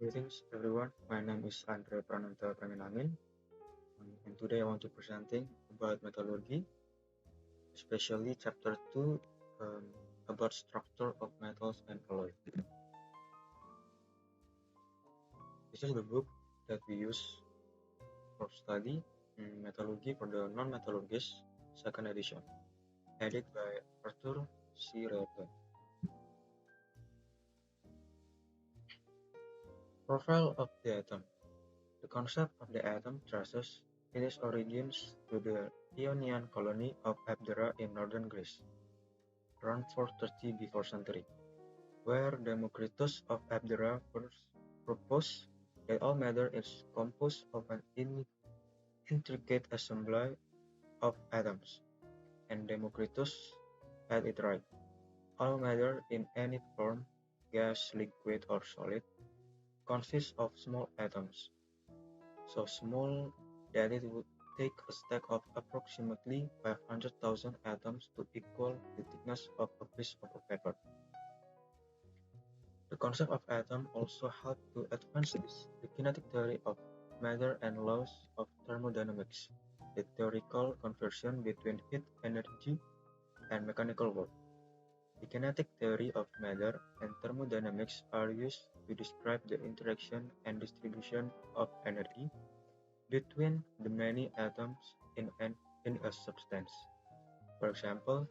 Greetings everyone, my name is Andre Prananta Praminamin, and today I want to presenting about metallurgy, especially chapter 2 um, about structure of metals and alloy. This is the book that we use for study metallurgy for the non-metallurgists, second edition, edited by Arthur C. Relton. Profile of the atom. The concept of the atom traces its origins to the Ionian colony of Abdera in northern Greece, around 430 before century, where Democritus of Abdera first proposed that all matter is composed of an intricate assembly of atoms, and Democritus had it right. All matter in any form, gas, liquid, or solid, consists of small atoms, so small that it would take a stack of approximately 500,000 atoms to equal the thickness of a piece of paper. The concept of atom also helped to advance the kinetic theory of matter and laws of thermodynamics, the theoretical conversion between heat energy and mechanical work. The kinetic theory of matter and thermodynamics are used to describe the interaction and distribution of energy between the many atoms in a substance. For example,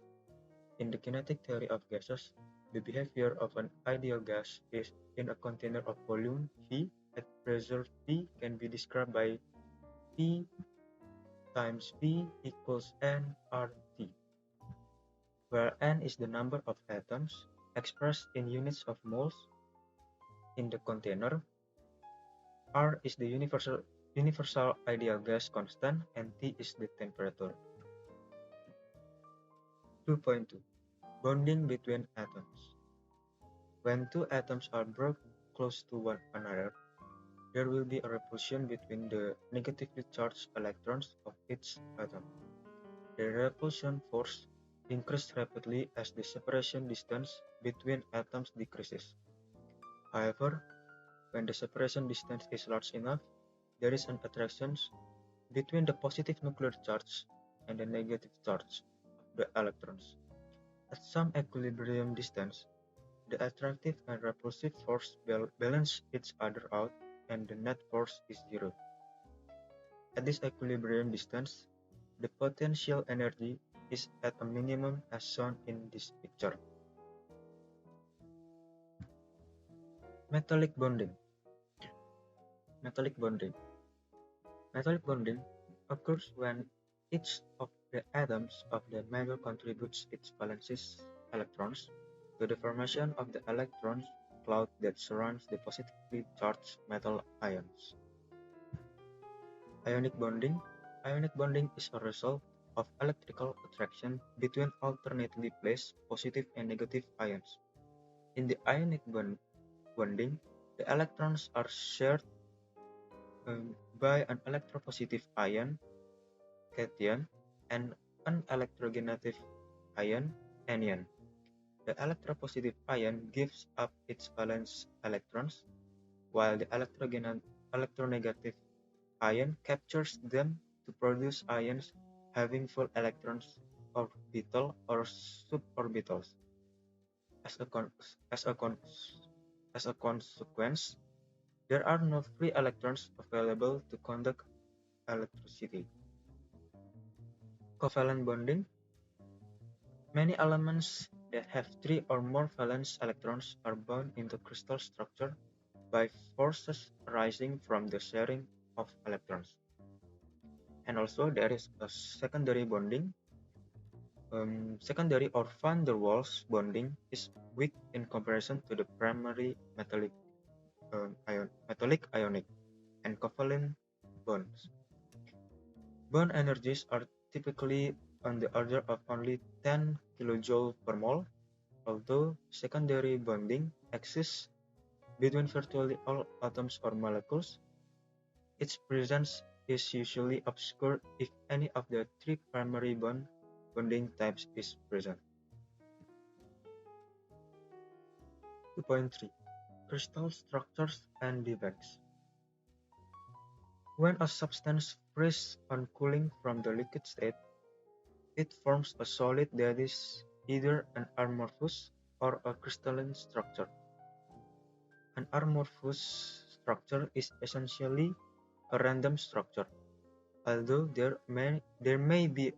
in the kinetic theory of gases, the behavior of an ideal gas is in a container of volume V at pressure P can be described by P times V equals N RT, where N is the number of atoms expressed in units of moles in the container, R is the universal ideal gas constant, and T is the temperature. 2.2 Bonding between atoms. When two atoms are brought close to one another, there will be a repulsion between the negatively charged electrons of each atom. The repulsion force increases rapidly as the separation distance between atoms decreases. However, when the separation distance is large enough, there is an attraction between the positive nuclear charge and the negative charge of the electrons. At some equilibrium distance, the attractive and repulsive force balance each other out, and the net force is zero. At this equilibrium distance, the potential energy is at a minimum as shown in this picture. Metallic bonding. Metallic bonding. Metallic bonding occurs when each of the atoms of the metal contributes its valence electrons to the formation of the electron cloud that surrounds the positively charged metal ions. Ionic bonding. Ionic bonding is a result of electrical attraction between alternately placed positive and negative ions. In the ionic bonding, the electrons are shared by an electropositive ion, cation, and an electronegative ion, anion. The electropositive ion gives up its valence electrons, while the electronegative ion captures them to produce ions having full electrons, orbital or suborbitals. As a consequence, there are no free electrons available to conduct electricity. Covalent bonding. Many elements that have 3 or more valence electrons are bound into crystal structure by forces arising from the sharing of electrons. And also there is a secondary bonding. Secondary or van der Waals bonding is weak in comparison to the primary metallic ionic and covalent bonds. Bond energies are typically on the order of only 10 kJ per mole, although secondary bonding exists between virtually all atoms or molecules. Its presence is usually obscure if any of the 3 primary bonding types is present. 2.3 Crystal structures and defects. When a substance freezes on cooling from the liquid state, it forms a solid that is either an amorphous or a crystalline structure. An amorphous structure is essentially a random structure, although there may be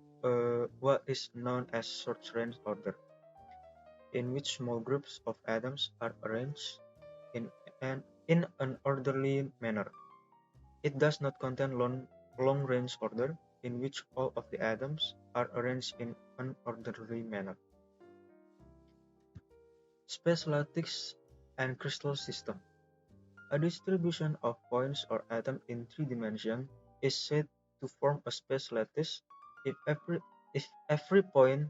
what is known as short-range order, in which small groups of atoms are arranged in an orderly manner. It does not contain long-range order, in which all of the atoms are arranged in an orderly manner. Space lattice and crystal system. A distribution of points or atoms in three dimensions is said to form a space lattice if every point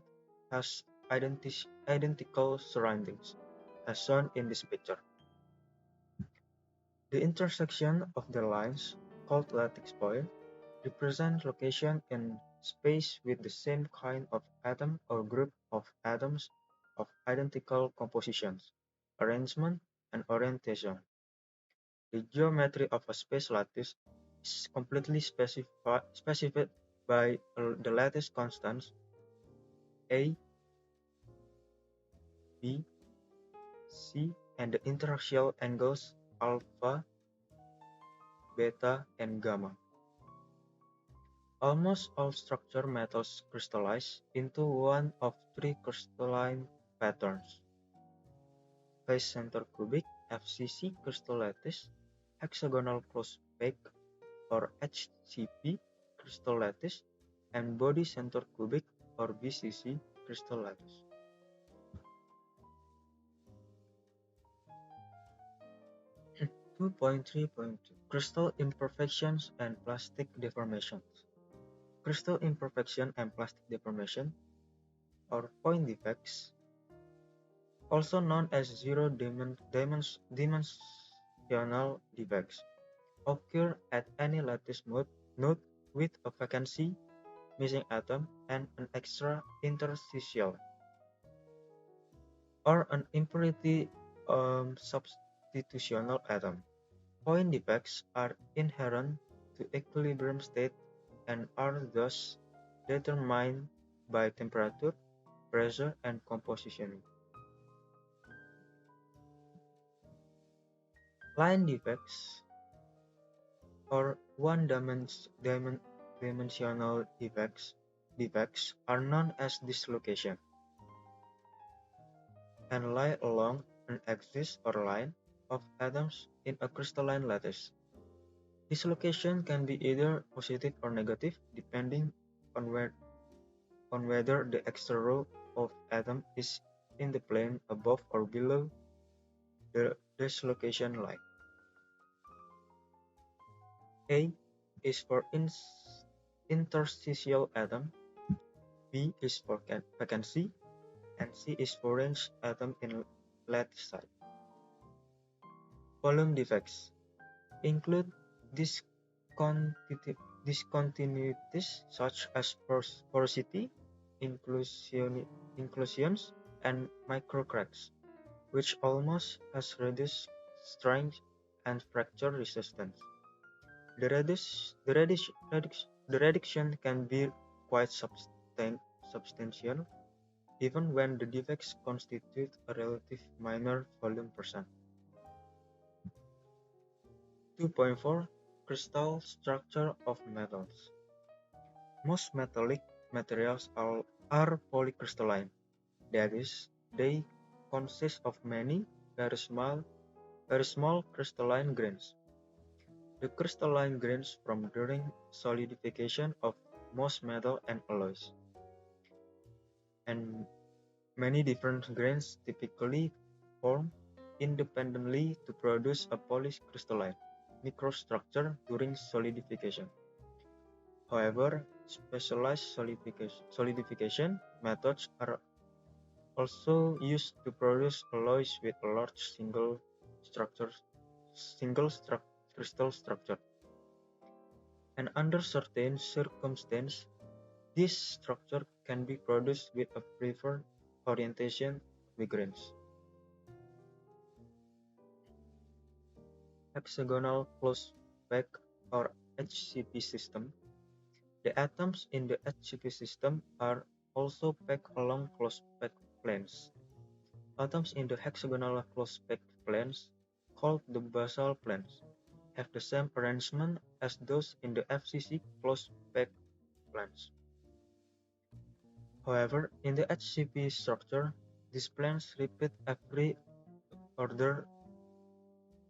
has identical surroundings, as shown in this picture. The intersection of the lines, called lattice point, represent location in space with the same kind of atom or group of atoms of identical compositions, arrangement, and orientation. The geometry of a space lattice is completely specified by the lattice constants A, B, C, and the interaxial angles alpha, beta, and gamma. Almost all structured metals crystallize into one of three crystalline patterns: face center cubic (FCC) crystal lattice, hexagonal close-packed or HCP crystal lattice, and body center cubic or BCC crystal lattice. Two point 3.2 Crystal imperfections and plastic deformations. Crystal imperfection and plastic deformation, or point defects, also known as zero-dimensional defects, occur at any lattice node with a vacancy, missing atom, and an extra interstitial, or an impurity substitutional atom. Point defects are inherent to equilibrium state and are thus determined by temperature, pressure, and composition. Line defects, or one-dimensional defects are known as dislocation, and lie along an axis or line of atoms in a crystalline lattice. Dislocation can be either positive or negative, depending on whether the extra row of atom is in the plane above or below the dislocation line. A is for interstitial atom, B is for vacancy, and C is for range atom in lattice site. Volume defects include discontinuities such as porosity, inclusions, and microcracks, which almost has reduced strength and fracture resistance. The reduction can be quite substantial, even when the defects constitute a relatively minor volume percent. 2.4 Crystal structure of metals. Most metallic materials are polycrystalline, that is, they consist of many very small crystalline grains. The crystalline grains form during solidification of most metal and alloys, and many different grains typically form independently to produce a polycrystalline microstructure during solidification. However, specialized solidification methods are also used to produce alloys with a large single crystal structure. And under certain circumstances, this structure can be produced with a preferred orientation of the grains. hexagonal close-pack or HCP system, the atoms in the HCP system are also packed along close-packed planes. Atoms in the hexagonal close-packed planes, called the basal planes, have the same arrangement as those in the FCC close-packed planes. However, in the HCP structure, these planes repeat every other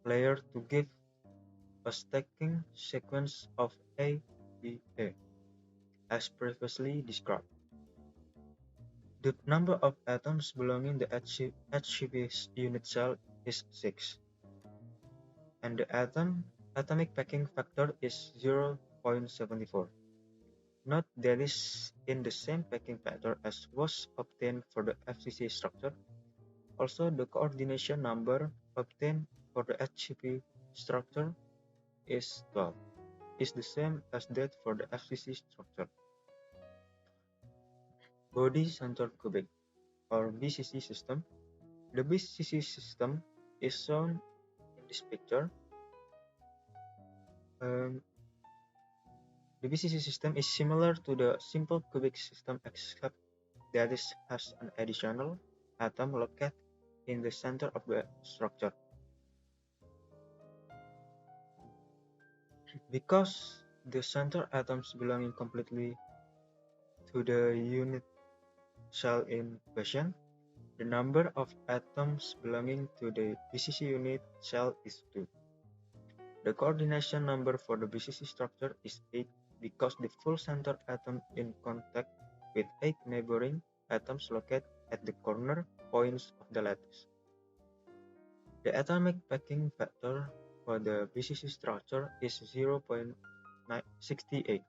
layer to give a stacking sequence of A, B, A, as previously described. The number of atoms belonging to the HCP unit cell is 6, and the atomic packing factor is 0.74. Note that is in the same packing factor as was obtained for the FCC structure. Also, the coordination number obtained for the HCP structure is 12, is the same as that for the FCC structure. Body Center Cubic, or BCC system. The BCC system is shown in this picture. The BCC system is similar to the simple cubic system except that it has an additional atom located in the center of the structure. Because the center atoms belonging completely to the unit cell in question, the number of atoms belonging to the BCC unit cell is 2. The coordination number for the BCC structure is 8 because the full center atom in contact with 8 neighboring atoms located at the corner points of the lattice. The atomic packing factor for the BCC structure is 0.68,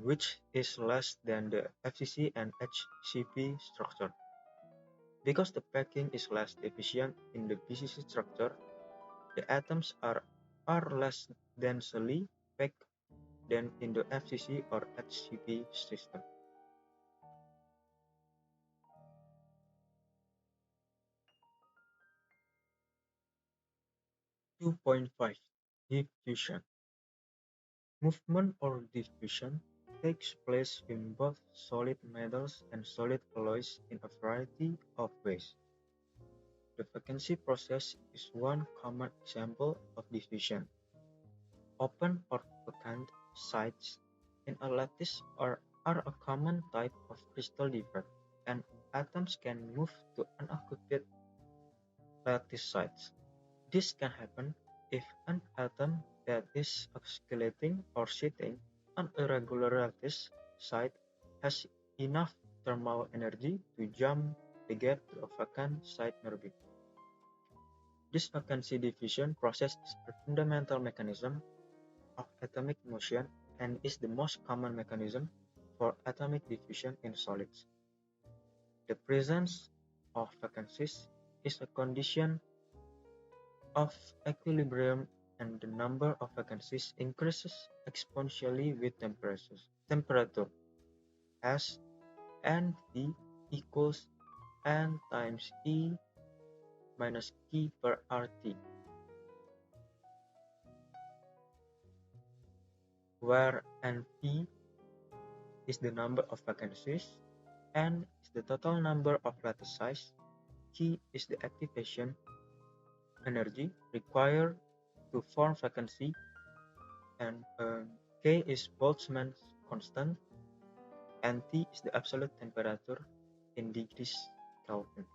which is less than the FCC and HCP structure. Because the packing is less efficient in the BCC structure, the atoms are less densely packed than in the FCC or HCP system. 2.5 Diffusion. Movement or diffusion takes place in both solid metals and solid alloys in a variety of ways. The vacancy process is one common example of diffusion. Open or vacant sites in a lattice are a common type of crystal defect, and atoms can move to unoccupied lattice sites. This can happen if an atom that is oscillating or sitting on a regular lattice site has enough thermal energy to jump the gap to a vacant site nearby. This vacancy diffusion process is a fundamental mechanism of atomic motion and is the most common mechanism for atomic diffusion in solids. The presence of vacancies is a condition of equilibrium, and the number of vacancies increases exponentially with temperature, as N-V equals N times E minus Q per RT, where N-V is the number of vacancies, N is the total number of lattice size, Q is the activation energy required to form vacancy, and K is Boltzmann's constant, and T is the absolute temperature in degrees Kelvin.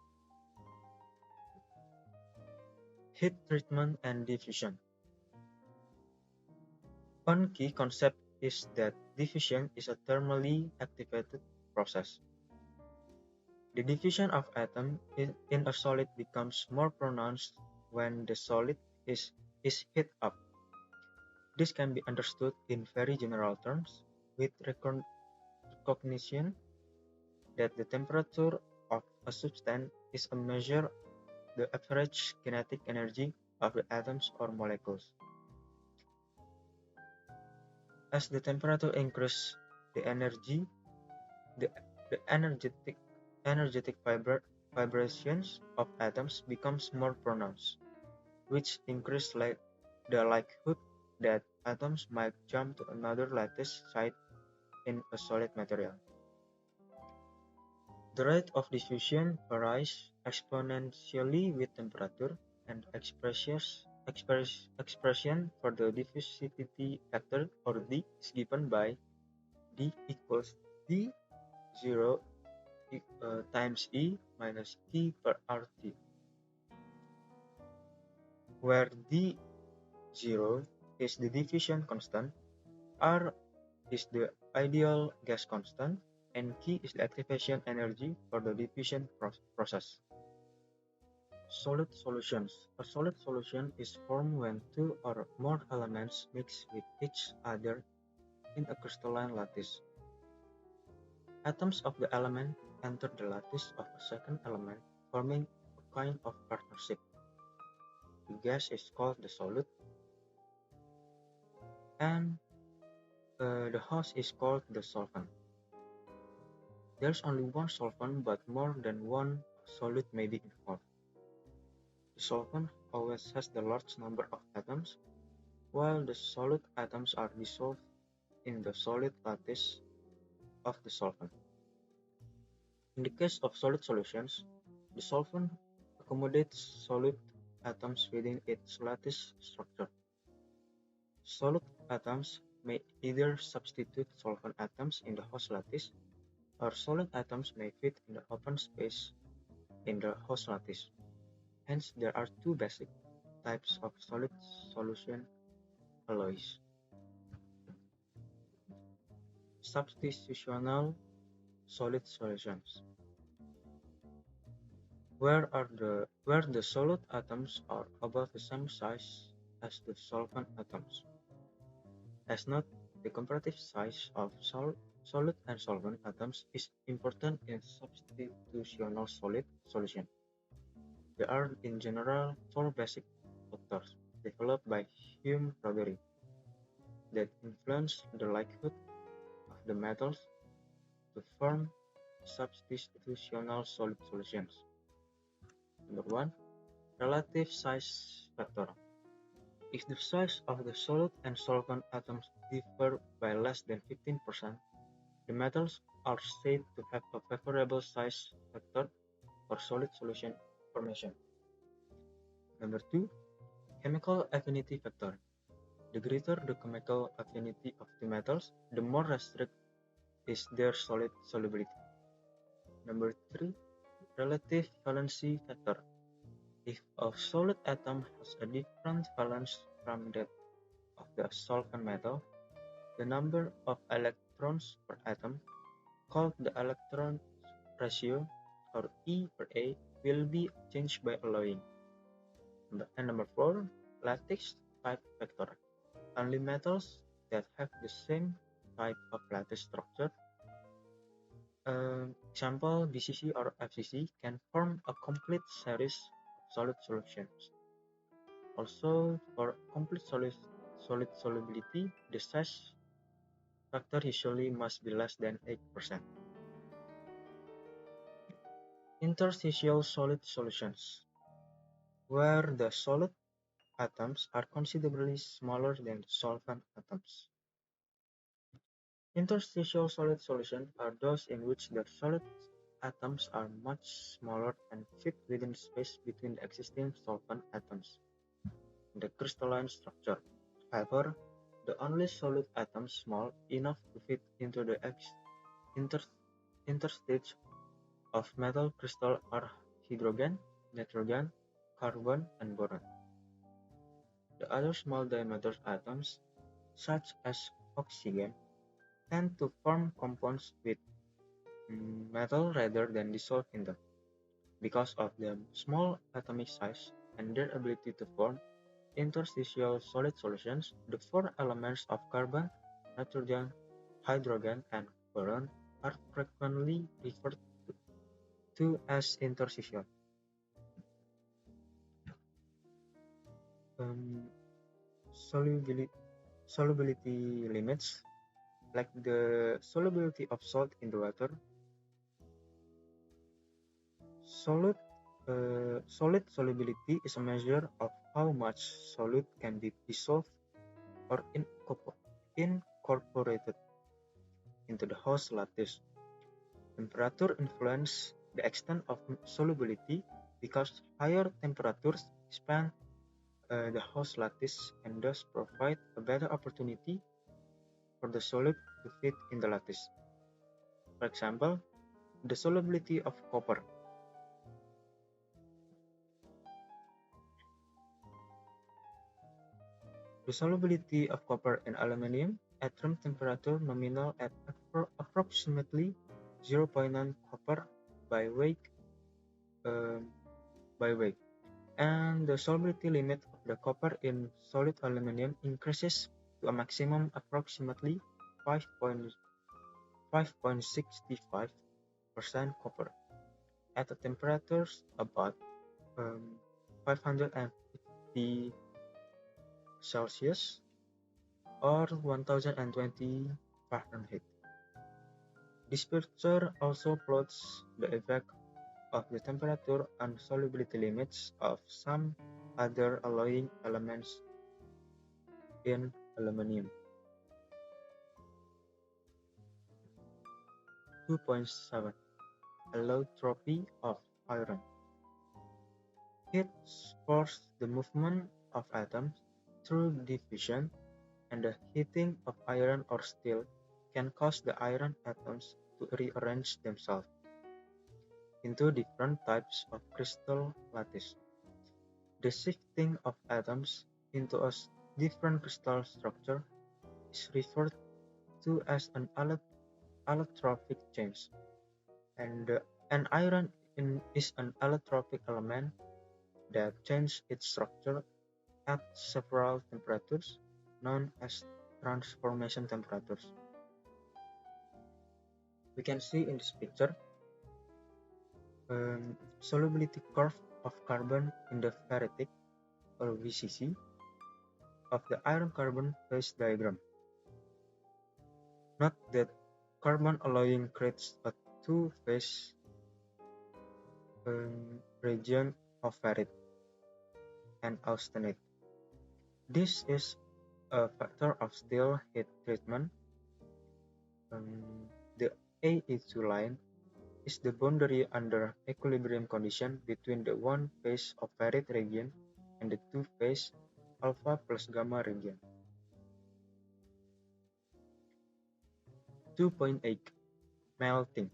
Heat treatment and diffusion. One key concept is that diffusion is a thermally activated process. The diffusion of atom in a solid becomes more pronounced when the solid is heated up. This can be understood in very general terms, with recognition that the temperature of a substance is a measure of the average kinetic energy of the atoms or molecules. As the temperature increases, the energetic vibrations of atoms becomes more pronounced. which increase the likelihood that atoms might jump to another lattice site in a solid material. The rate of diffusion varies exponentially with temperature, and expression for the diffusivity factor, or D, is given by D equals D0 times E minus T per RT, where D0 is the diffusion constant, R is the ideal gas constant, and K is the activation energy for the diffusion process. Solid solutions. A solid solution is formed when two or more elements mix with each other in a crystalline lattice. Atoms of the element enter the lattice of a second element, forming a kind of partnership. The gas is called the solid, and the host is called the solvent. There's only one solvent, but more than one solid may be involved. The solvent always has the large number of atoms, while the solid atoms are dissolved in the solid lattice of the solvent. In the case of solid solutions, the solvent accommodates solid atoms within its lattice structure. Solid atoms may either substitute solvent atoms in the host lattice, or solid atoms may fit in the open space in the host lattice. Hence, there are two basic types of solid solution alloys: substitutional solid solutions, where the solid atoms are about the same size as the solvent atoms. As note, the comparative size of solid and solvent atoms is important in substitutional solid solution. There are in general four basic factors developed by Hume Roderi that influence the likelihood of the metals to form substitutional solid solutions. Number one, relative size factor. If the size of the solid and solvent atoms differ by less than 15%, the metals are said to have a favorable size factor for solid solution formation. Number two, chemical affinity factor. The greater the chemical affinity of the metals, the more restricted is their solid solubility. Number three, relative valency factor. If a solid atom has a different valence from that of the solvent metal, the number of electrons per atom, called the electron ratio, or E per A, will be changed by alloying. And number four, lattice type factor. Only metals that have the same type of lattice structure, example BCC or FCC, can form a complete series of solid solutions. Also, for complete solid solubility, the size factor usually must be less than 8%. Interstitial solid solutions, where the solid atoms are considerably smaller than the solvent atoms. Interstitial solid solutions are those in which the solid atoms are much smaller and fit within space between the existing solvent atoms in the crystalline structure. However, the only solid atoms small enough to fit into the interstage of metal crystal are hydrogen, nitrogen, carbon, and boron. The other small diameter atoms, such as oxygen, tend to form compounds with metal rather than dissolve in them. Because of their small atomic size and their ability to form interstitial solid solutions, the four elements of carbon, nitrogen, hydrogen, and boron are frequently referred to as interstitial. Solubility limits, like the solubility of salt in the water. Solid Solid solubility is a measure of how much solute can be dissolved or incorporated into the host lattice. Temperature influences the extent of solubility because higher temperatures expand the host lattice and thus provide a better opportunity for the solute to fit in the lattice. For example, the solubility of copper. The solubility of copper and aluminum at room temperature nominal at approximately 0.9 copper by weight, and the solubility limit of the copper in solid aluminum increases to a maximum approximately 5.65% copper at a temperatures about 550 Celsius or 1020 Fahrenheit. This picture also plots the effect of the temperature and solubility limits of some other alloying elements in aluminum. 2.7 Allotropy of iron. Heat forces the movement of atoms through diffusion, and the heating of iron or steel can cause the iron atoms to rearrange themselves into different types of crystal lattice. The shifting of atoms into a different crystal structure is referred to as an allotropic change, and an iron is an allotropic element that changes its structure at several temperatures, known as transformation temperatures. We can see in this picture solubility curve of carbon in the ferritic or VCC of the iron-carbon phase diagram. Note that carbon alloying creates a two-phase region of ferrite and austenite. This is a factor of steel heat treatment. The AE2 line is the boundary under equilibrium condition between the one phase of ferrite region and the two phase alpha plus gamma region. 2.8 Melting.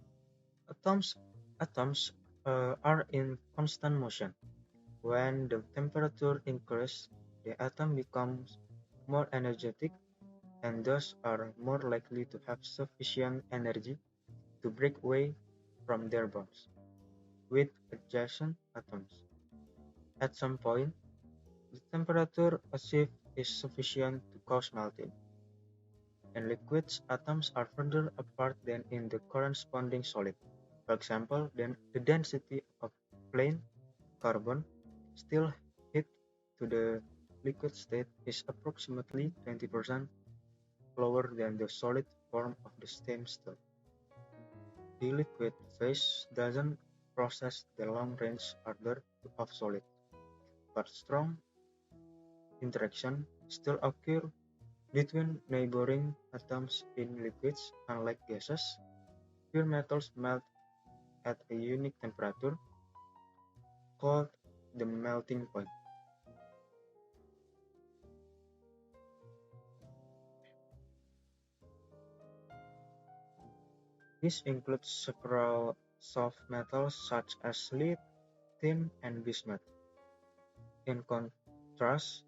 Atoms are in constant motion. When the temperature increases, the atom becomes more energetic and thus are more likely to have sufficient energy to break away from their bonds with adjacent atoms. At some point, the temperature achieved is sufficient to cause melting. In liquids, atoms are further apart than in the corresponding solid. For example, the density of plain carbon still heat to the liquid state is approximately 20% lower than the solid form of the same steel. The liquid phase doesn't possess the long-range order of solid, but strong interaction still occur between neighboring atoms in liquids. Unlike gases, pure metals melt at a unique temperature called the melting point. This includes several soft metals such as lead, tin, and bismuth. In contrast,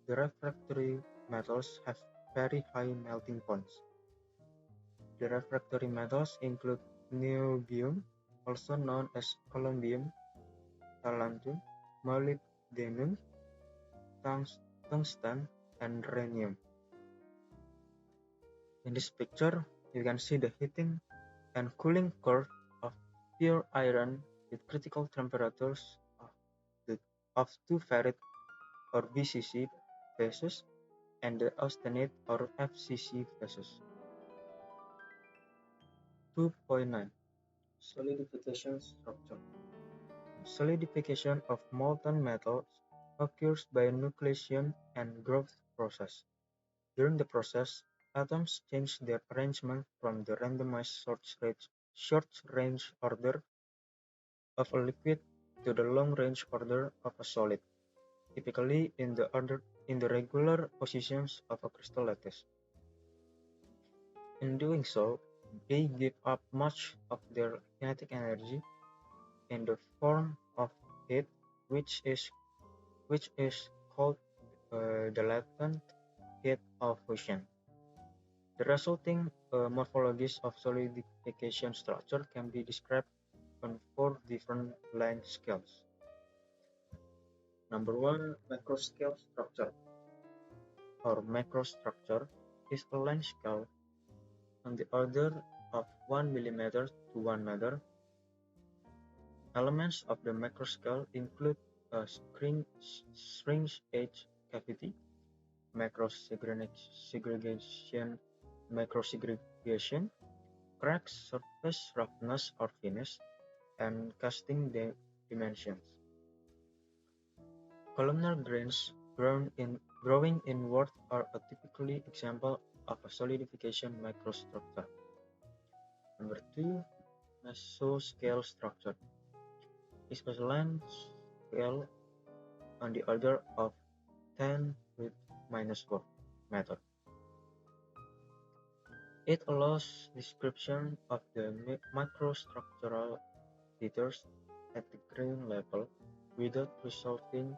the refractory metals have very high melting points. The refractory metals include niobium, also known as columbium, thallium, molybdenum, tungsten, and rhenium. In this picture, you can see the heating and cooling curve of pure iron with critical temperatures of two ferrite or VCC phases and the austenite or FCC phases. 2.9 Solidification structure. Solidification of molten metals occurs by nucleation and growth process. During the process, atoms change their arrangement from the randomized short-range order of a liquid to the long-range order of a solid, typically in the regular positions of a crystal lattice. In doing so, they give up much of their kinetic energy in the form of heat, which is called the latent heat of fusion. The resulting morphologies of solidification structure can be described on 4 different length scales. Number 1, macroscale structure or macrostructure is a length scale on the order of 1 mm to 1 meter. Elements of the macroscale include a shrink-edge cavity, macrosegregation, cracks, surface roughness or finish, and casting dimensions. Columnar grains growing inward are a typical example of a solidification macrostructure. Number 2, mesoscale structure is a length scale on the order of 10 to -4 meter. It allows description of the microstructural features at the grain level without resolving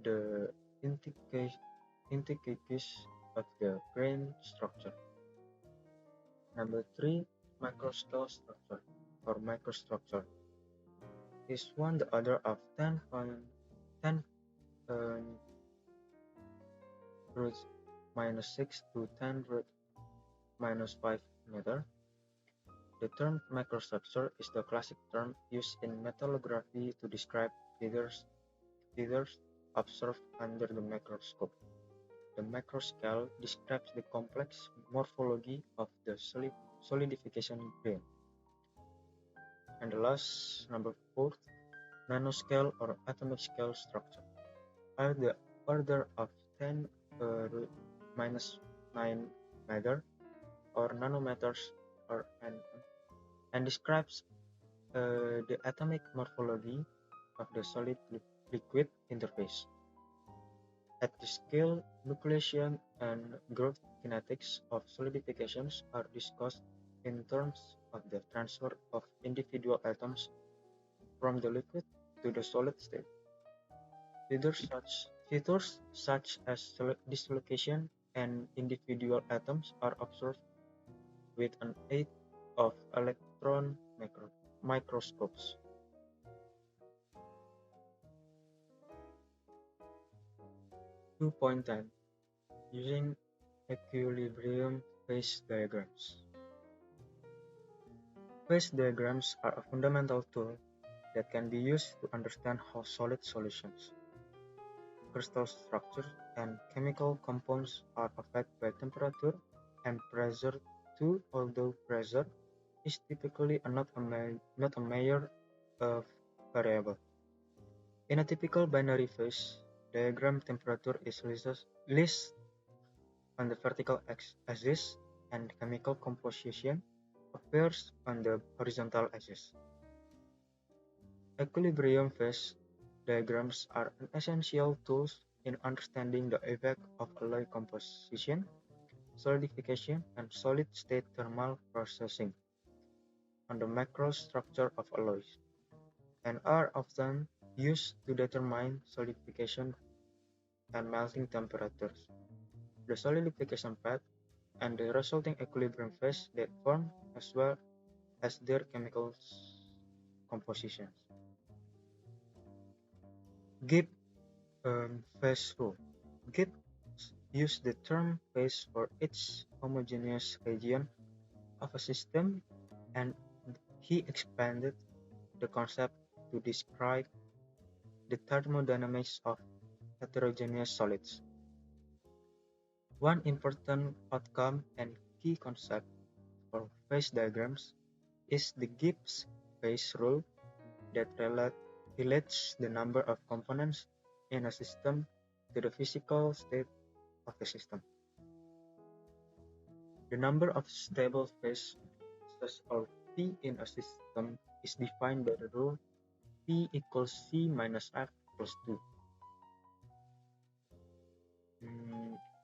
the intricacies of the grain structure. Number 3, macroscale structure or microstructure is one the order of 10 root -6 to 10 root -5 meter. The term macrostructure is the classic term used in metallography to describe feathers observed under the microscope. The macroscale describes the complex morphology of the solidification grain. And the last, number 4, nanoscale or atomic scale structure are the order of 10 root -9 meter or nanometers and describes the atomic morphology of the solid-liquid interface. At this scale, nucleation and growth kinetics of solidifications are discussed in terms of the transfer of individual atoms from the liquid to the solid state. Features such as dislocation and individual atoms are observed with an aid of electron microscopes. 2.10 Using equilibrium phase diagrams. Phase diagrams are a fundamental tool that can be used to understand how solid solutions, crystal structure, and chemical compounds are affected by temperature and pressure too, although pressure is typically not a major variable. In a typical binary phase diagram, temperature is least on the vertical axis and chemical composition appears on the horizontal axis. Equilibrium phase diagrams are an essential tool in understanding the effect of alloy composition, solidification, and solid-state thermal processing on the macrostructure of alloys, and are often used to determine solidification and melting temperatures, the solidification path, and the resulting equilibrium phase that form, as well as their chemical compositions. Gibbs phase rule. Gibbs used the term phase for each homogeneous region of a system, and he expanded the concept to describe the thermodynamics of heterogeneous solids. One important outcome and key concept for phase diagrams is the Gibbs phase rule that relates the number of components in a system to the physical state of the system. The number of stable phases or P in a system is defined by the rule P equals C minus F equals 2,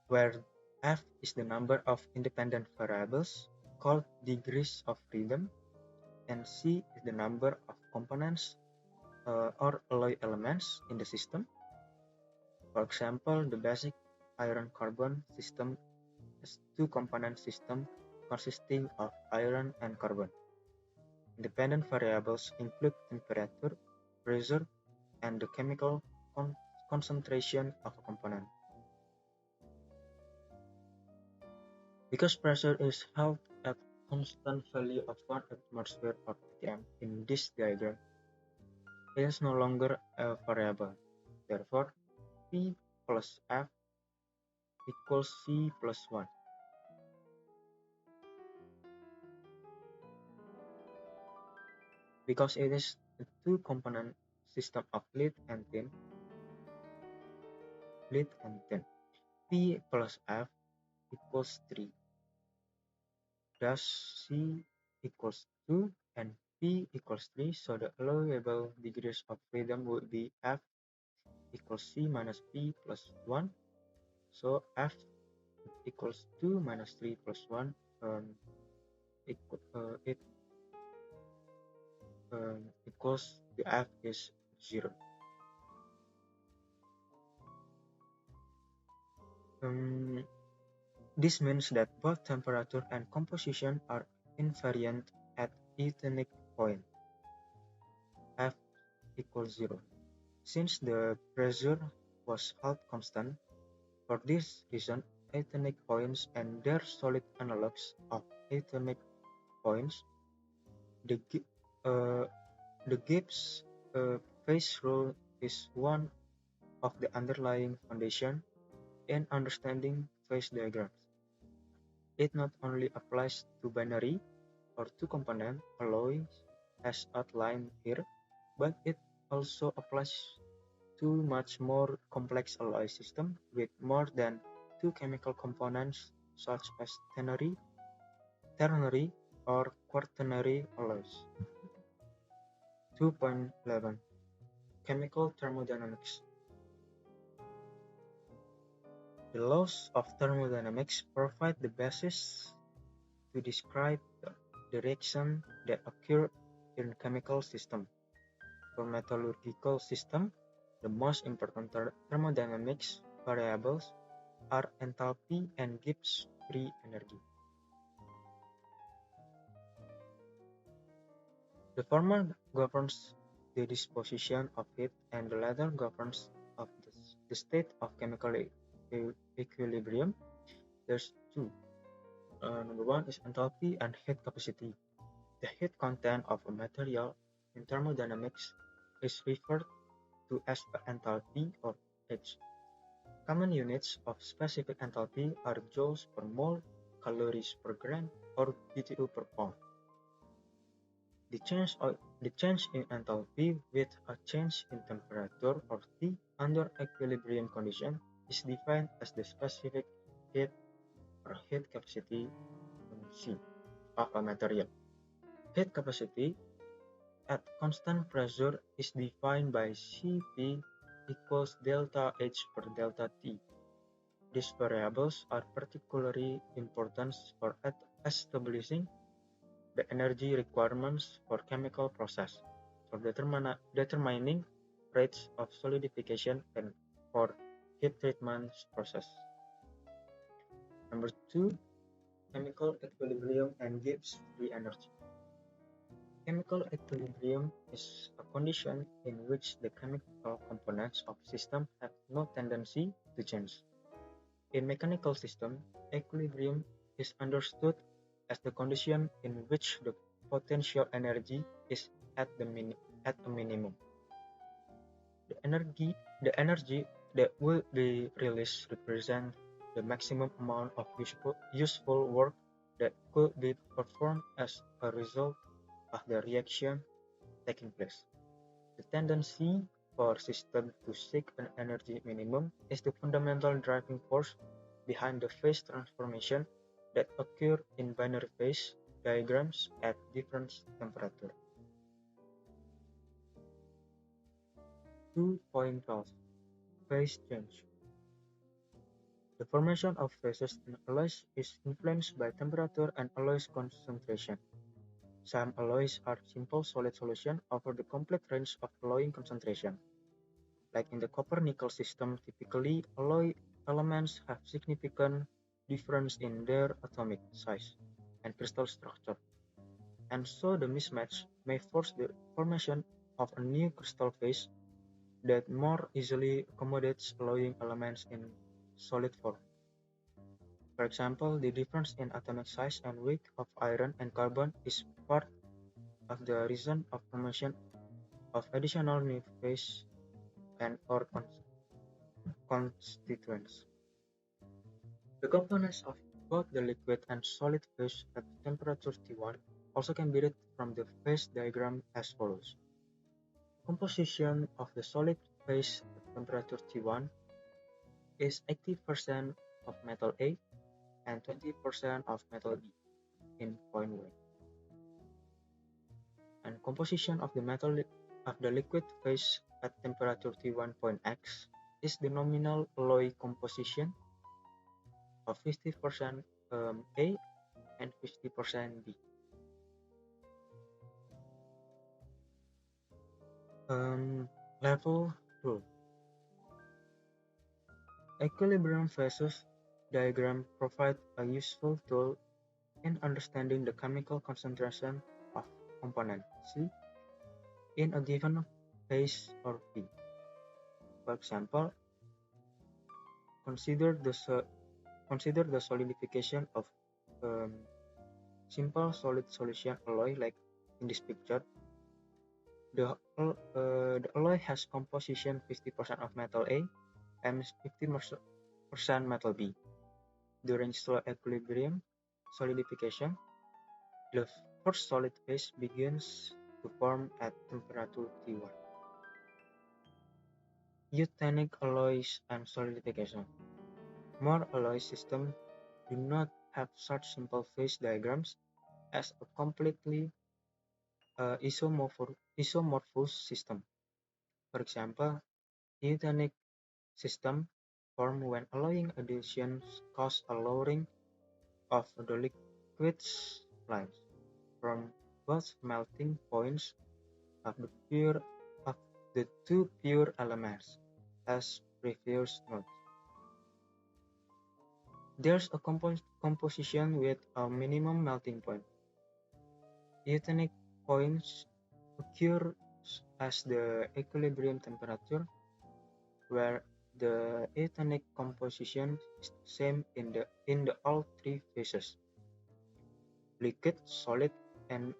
where F is the number of independent variables called degrees of freedom, and C is the number of components or alloy elements in the system. For example, the basic iron-carbon system is a two-component system consisting of iron and carbon. Independent variables include temperature, pressure, and the chemical concentration of a component. Because pressure is held at constant value of 1 atmosphere or atm in this diagram, it is no longer a variable. Therefore, P plus F equals C plus 1. Because it is a two-component system of lead and tin, P plus F equals 3. Thus, C equals 2 and P equals 3, so the allowable degrees of freedom would be F equals C minus P plus 1. So F equals 2 minus 3 plus 1, it equals the F is 0. This means that both temperature and composition are invariant at euthenic point, F equals 0. Since the pressure was held constant, for this reason, euthenic points and their solid analogues of euthenic points, the Gibbs phase rule is one of the underlying foundation in understanding phase diagrams. It not only applies to binary or two-component alloys as outlined here, but it also applies to much more complex alloy system with more than two chemical components such as ternary or quaternary alloys. 2.11 Chemical thermodynamics. The laws of thermodynamics provide the basis to describe the reaction that occur in chemical system. For metallurgical system, the most important thermodynamics variables are enthalpy and Gibbs free energy. The former governs the disposition of heat and the latter governs of the state of chemical equilibrium. There's two. Number one is enthalpy and heat capacity. The heat content of a material in thermodynamics is referred to as enthalpy or H. Common units of specific enthalpy are joules per mole, calories per gram, or BTU per pound. The change in enthalpy with a change in temperature or T under equilibrium condition is defined as the specific heat or heat capacity C of a material. Heat capacity at constant pressure is defined by Cp equals delta H per delta T. These variables are particularly important for establishing the energy requirements for chemical process, for determining rates of solidification, and for heat treatment process. Number two, chemical equilibrium and Gibbs free energy. Chemical equilibrium is a condition in which the chemical components of a system have no tendency to change. In mechanical system, equilibrium is understood as the condition in which the potential energy is at a minimum. The energy that will be released represents the maximum amount of useful work that could be performed as a result of the reaction taking place. The tendency for systems to seek an energy minimum is the fundamental driving force behind the phase transformation that occur in binary phase diagrams at different temperatures. 2.12 Phase change. The formation of phases in alloys is influenced by temperature and alloys concentration. Some alloys are simple solid solutions over the complete range of alloying concentration. Like in the copper-nickel system, typically alloy elements have significant difference in their atomic size and crystal structure, and so the mismatch may force the formation of a new crystal phase that more easily accommodates alloying elements in solid form. For example, the difference in atomic size and weight of iron and carbon is part of the reason of formation of additional new phase and or constituents. The components of both the liquid and solid phase at temperature T1 also can be read from the phase diagram as follows. Composition of the solid phase at temperature T1 is 80% of metal A and 20% of metal B in point 1. And composition of the liquid phase at temperature T1 point X is the nominal alloy composition of 50% A and 50% B. Level rule. Equilibrium phases diagram provide a useful tool in understanding the chemical concentration of component C in a given phase or P. For example, consider the solidification of simple solid solution alloy like in this picture. The alloy has composition 50% of metal A and 50% metal B. During slow equilibrium solidification, the first solid phase begins to form at temperature T1. Eutenic alloys and solidification. More alloy systems do not have such simple phase diagrams as a completely isomorphous system. For example, eutenic system form when alloying additions cause a lowering of the liquid's lines from both melting points of the two pure elements, as previous noted. There's a composition with a minimum melting point. Eutenic points occur as the equilibrium temperature, where the eutenic composition is the same in the all three phases: liquid, solid, and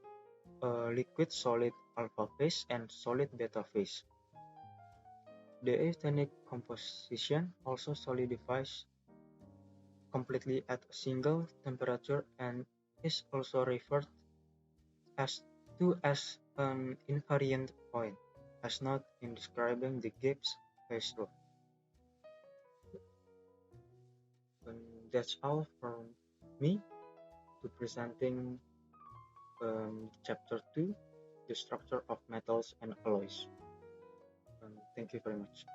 liquid solid alpha phase and solid beta phase. The eutenic composition also solidifies completely at a single temperature and is also referred to as an invariant point, as noted in describing the Gibbs phase rule. And that's all from me to presenting chapter 2, the structure of metals and alloys. Thank you very much.